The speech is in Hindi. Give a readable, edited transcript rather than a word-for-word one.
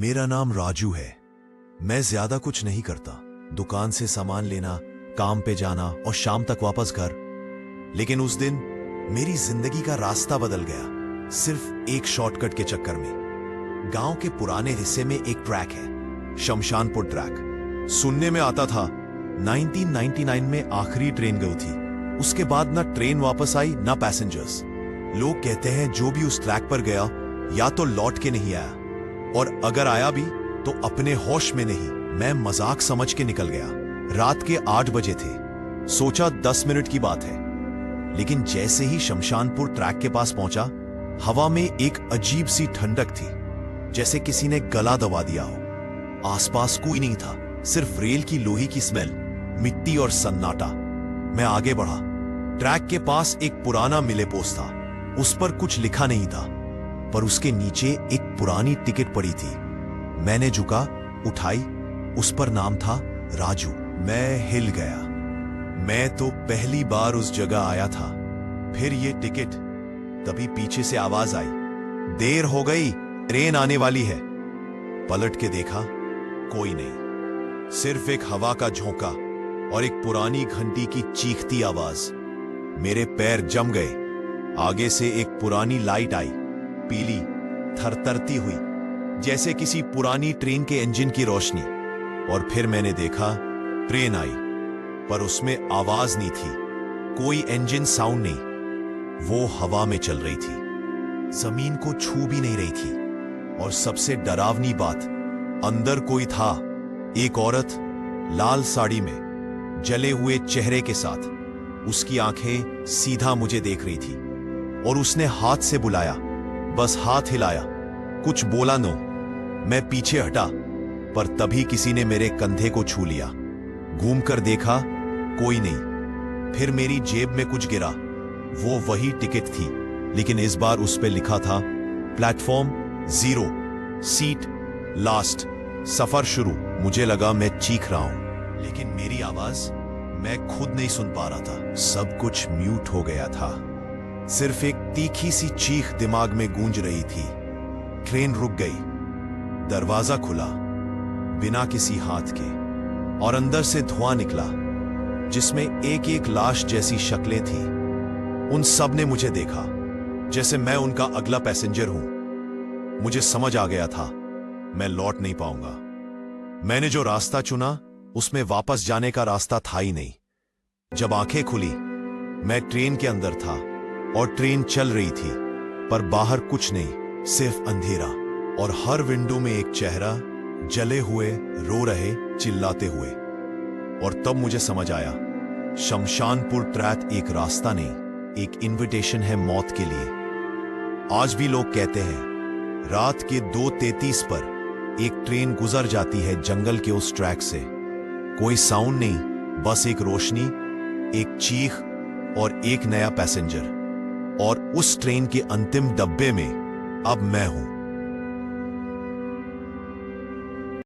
मेरा नाम राजू है। मैं ज्यादा कुछ नहीं करता, दुकान से सामान लेना, काम पे जाना और शाम तक वापस घर। लेकिन उस दिन मेरी जिंदगी का रास्ता बदल गया, सिर्फ एक शॉर्टकट के चक्कर में। गांव के पुराने हिस्से में एक ट्रैक है, शमशानपुर ट्रैक। सुनने में आता था 1999 में आखिरी ट्रेन गई थी, उसके बाद ना ट्रेन वापस आई ना पैसेंजर्स। लोग कहते हैं जो भी उस ट्रैक पर गया या तो लौट के नहीं आया, और अगर आया भी तो अपने होश में नहीं। मैं मजाक समझ के निकल गया। रात के 8 बजे थे, सोचा 10 मिनट की बात है। लेकिन जैसे ही शमशानपुर ट्रैक के पास पहुंचा, हवा में एक अजीब सी ठंडक थी, जैसे किसी ने गला दबा दिया हो। आसपास कोई नहीं था, सिर्फ रेल की लोहे की स्मेल, मिट्टी और सन्नाटा। मैं आगे बढ़ा। ट्रैक के पास एक पुराना मिले पोस्ट था, उस पर कुछ लिखा नहीं था, पर उसके नीचे एक पुरानी टिकट पड़ी थी। मैंने झुका, उठाई, उस पर नाम था राजू। मैं हिल गया। मैं तो पहली बार उस जगह आया था। फिर ये टिकट। तभी पीछे से आवाज आई, देर हो गई, ट्रेन आने वाली है। पलट के देखा, कोई नहीं, सिर्फ एक हवा का झोंका और एक पुरानी घंटी की चीखती आवाज। मेरे पैर जम गए। आगे से एक पुरानी लाइट आई, पीली, थरथरती हुई, जैसे किसी पुरानी ट्रेन के इंजन की रोशनी। और फिर मैंने देखा, ट्रेन आई, पर उसमें आवाज नहीं थी, कोई इंजन साउंड नहीं। वो हवा में चल रही थी, जमीन को छू भी नहीं रही थी। और सबसे डरावनी बात, अंदर कोई था, एक औरत, लाल साड़ी में, जले हुए चेहरे के साथ। उसकी आंखें सीधा मुझे देख रही थी, और उसने हाथ से बुलाया, बस हाथ हिलाया, कुछ बोला नो। मैं पीछे हटा, पर तभी किसी ने मेरे कंधे को छू लिया। घूमकर देखा, कोई नहीं। फिर मेरी जेब में कुछ गिरा, वो वही टिकट थी, लेकिन इस बार उस पे लिखा था प्लेटफॉर्म 0, सीट लास्ट, सफर शुरू। मुझे लगा मैं चीख रहा हूं, लेकिन मेरी आवाज मैं खुद नहीं सुन पा रहा था। सब कुछ म्यूट हो गया था, सिर्फ एक तीखी सी चीख दिमाग में गूंज रही थी। ट्रेन रुक गई, दरवाजा खुला बिना किसी हाथ के, और अंदर से धुआं निकला, जिसमें एक एक लाश जैसी शक्लें थी। उन सब ने मुझे देखा, जैसे मैं उनका अगला पैसेंजर हूं। मुझे समझ आ गया था, मैं लौट नहीं पाऊंगा। मैंने जो रास्ता चुना, उसमें वापस जाने का रास्ता था ही नहीं। जब आंखें खुली, मैं ट्रेन के अंदर था, और ट्रेन चल रही थी, पर बाहर कुछ नहीं, सिर्फ अंधेरा, और हर विंडो में एक चेहरा, जले हुए, रो रहे, चिल्लाते हुए। और तब मुझे समझ आया, शमशानपुर ट्रैक एक रास्ता नहीं, एक इनविटेशन है मौत के लिए। आज भी लोग कहते हैं, रात के 2:33 पर एक ट्रेन गुजर जाती है जंगल के उस ट्रैक से। कोई साउंड नहीं, बस एक रोशनी, एक चीख और एक नया पैसेंजर। और उस ट्रेन के अंतिम डब्बे में अब मैं हूं।